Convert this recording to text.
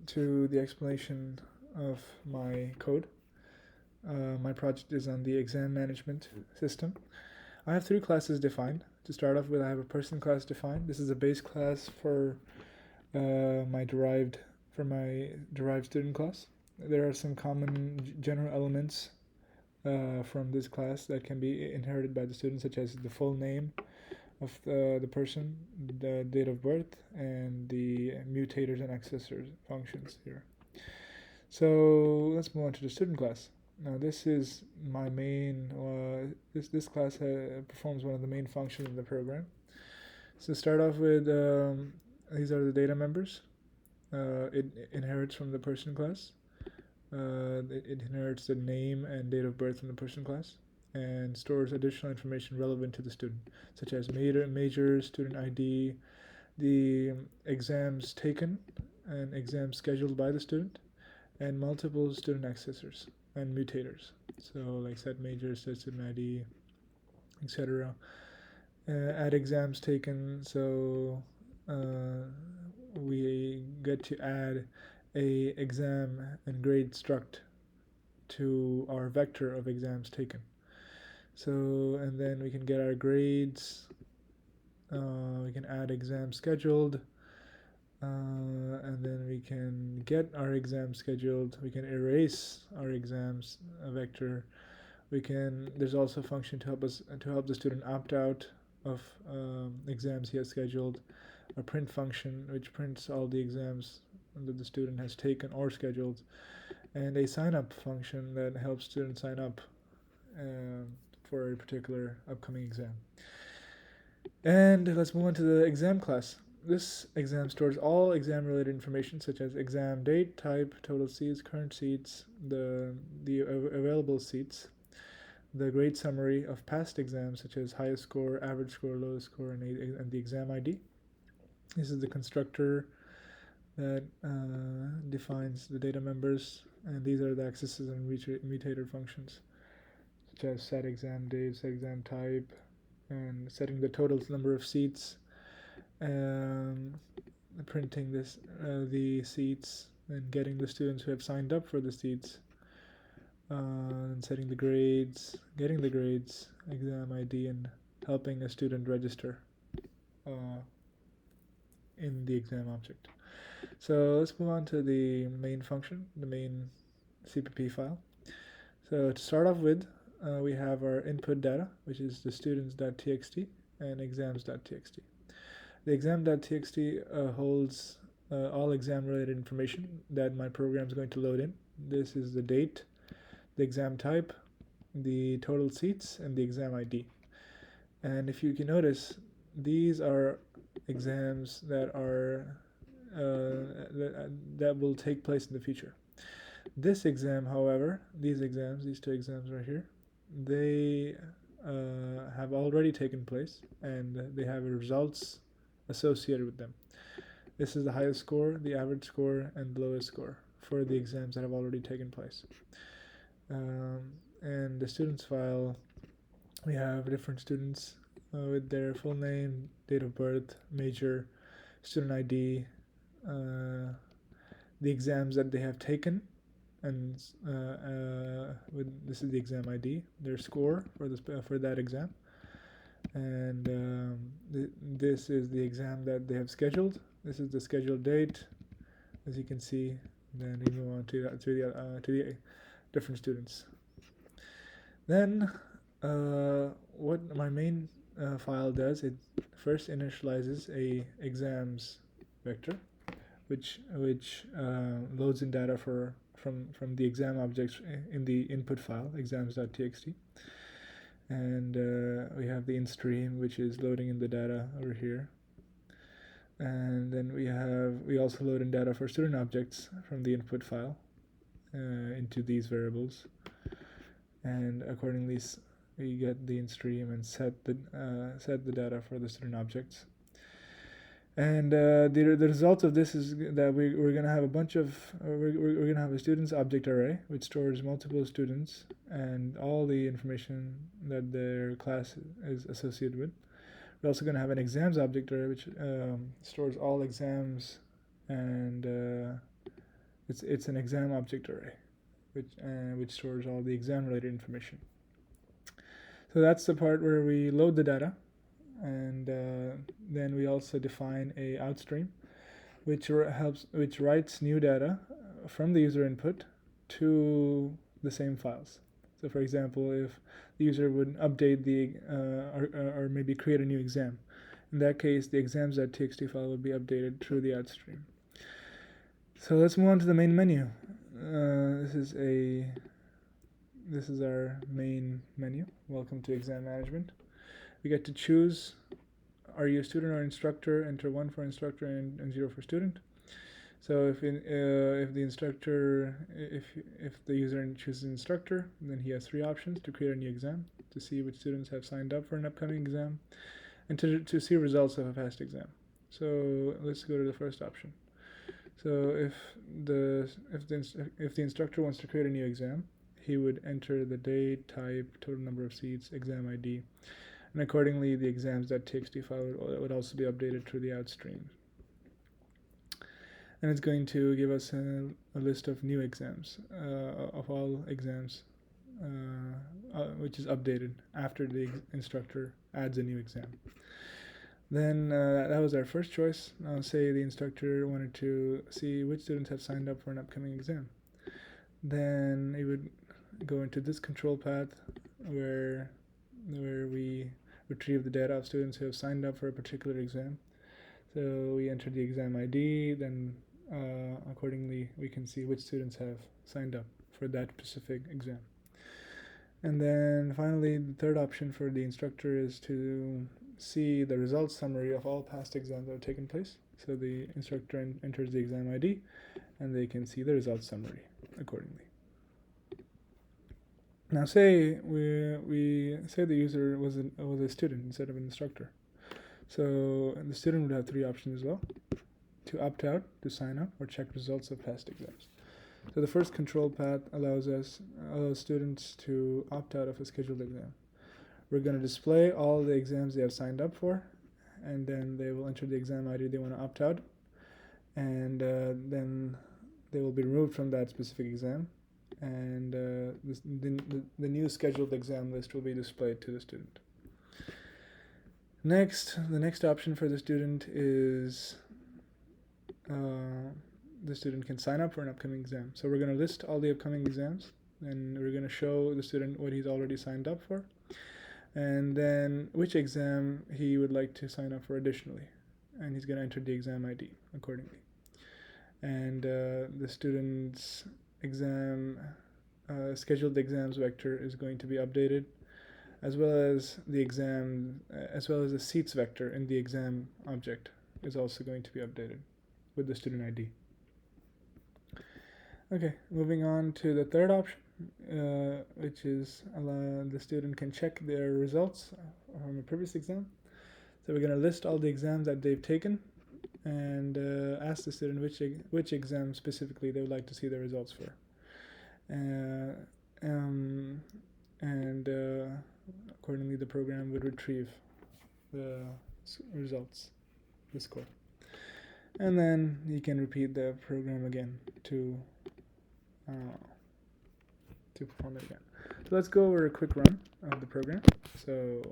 to the explanation of my code. My project is on the exam management system. I have three classes defined. To start off with, I have a person class defined. This is a base class for my derived student class. There are some common general elements from this class that can be inherited by the student, such as the full name of the person, the date of birth, and the mutators and accessors functions here. So let's move on to the student class. Now this is my main. This class performs one of the main functions of the program. So start off with these are the data members. It inherits from the person class. It inherits the name and date of birth from the person class, and stores additional information relevant to the student, such as major, student ID, the exams taken, and exams scheduled by the student, and multiple student accessors and mutators. So like set major, set student ID, etc. Add exams taken, so we get to add a exam and grade struct to our vector of exams taken. So, and then we can get our grades. We can add exams scheduled. And then we can get our exam scheduled. We can erase our exams vector. There's also a function to help the student opt out of exams he has scheduled. A print function which prints all the exams that the student has taken or scheduled, and a sign up function that helps students sign up for a particular upcoming exam. And let's move on to the exam class. This exam stores all exam related information such as exam date, type, total seats, current seats, the available seats, the grade summary of past exams such as highest score, average score, lowest score, and the exam ID. This is the constructor that defines the data members, and these are the accessors and mutator functions such as set exam date, set exam type, and setting the total number of seats, printing the seats, and getting the students who have signed up for the seats, and setting the grades, getting the grades, exam ID, and helping a student register in the exam object. So let's move on to the main function, the main CPP file. So to start off with, we have our input data, which is the students.txt and exams.txt. The exam.txt holds all exam related information that my program is going to load in. This is the date, the exam type, the total seats, and the exam ID. And if you can notice, these are exams that are that will take place in the future. This exam, however, these two exams right here, they have already taken place and they have results associated with them. This is the highest score, the average score, and the lowest score for the exams that have already taken place. And the students file, we have different students with their full name, date of birth, major, student ID, the exams that they have taken, and this is the exam ID, their score for that exam, and this is the exam that they have scheduled. This is the scheduled date, as you can see. Then we move on to the different students. Then what my main file does, it first initializes a exams vector, which loads in data from the exam objects in the input file exams.txt, and we have the in-stream, which is loading in the data over here, and then we also load in data for student objects from the input file into these variables, and accordingly we get the in-stream and set the data for the student objects. And the result of this is that we're going to have we're going to have a students object array which stores multiple students and all the information that their class is associated with. We're also going to have an exams object array which stores all exams and It's an exam object array, which stores all the exam related information. So that's the part where we load the data, and then we also define a outstream, which writes new data from the user input to the same files. So, for example, if the user would update or maybe create a new exam, in that case, the exams.txt file would be updated through the outstream. So let's move on to the main menu. This is our main menu. Welcome to exam management. We get to choose, are you a student or instructor? Enter 1 for instructor and 0 for student. So if the user chooses instructor, then he has 3 options: to create a new exam, to see which students have signed up for an upcoming exam, and to see results of a past exam. So let's go to the first option. So if the instructor wants to create a new exam, he would enter the date, type, total number of seats, exam ID, and accordingly the exams.txt file would also be updated through the outstream. And it's going to give us a list of new exams, of all exams, which is updated after the instructor adds a new exam. Then that was our first choice. Now say the instructor wanted to see which students have signed up for an upcoming exam. Then it would go into this control path where we retrieve the data of students who have signed up for a particular exam. So we enter the exam ID, then accordingly we can see which students have signed up for that specific exam. And then finally, the third option for the instructor is to see the results summary of all past exams that have taken place. So the instructor enters the exam ID, and they can see the results summary accordingly. Now say we say the user was a student instead of an instructor. So the student would have 3 options as well: to opt out, to sign up, or check results of past exams. So the first control path allows students to opt out of a scheduled exam. We're going to display all the exams they have signed up for, and then they will enter the exam ID they want to opt out, and then they will be removed from that specific exam, and the new scheduled exam list will be displayed to the student. Next, the next option for the student is the student can sign up for an upcoming exam. So we're going to list all the upcoming exams, and we're going to show the student what he's already signed up for, and then which exam he would like to sign up for additionally, and he's going to enter the exam ID accordingly. And the student's exam scheduled exams vector is going to be updated, as well as the seats vector in the exam object is also going to be updated with the student ID. Okay, moving on to the third option, which is the student can check their results from a previous exam. So we're going to list all the exams that they've taken, and ask the student which exam specifically they would like to see the results for. Accordingly, the program would retrieve the results, the score. And then you can repeat the program again to perform it again. So let's go over a quick run of the program. So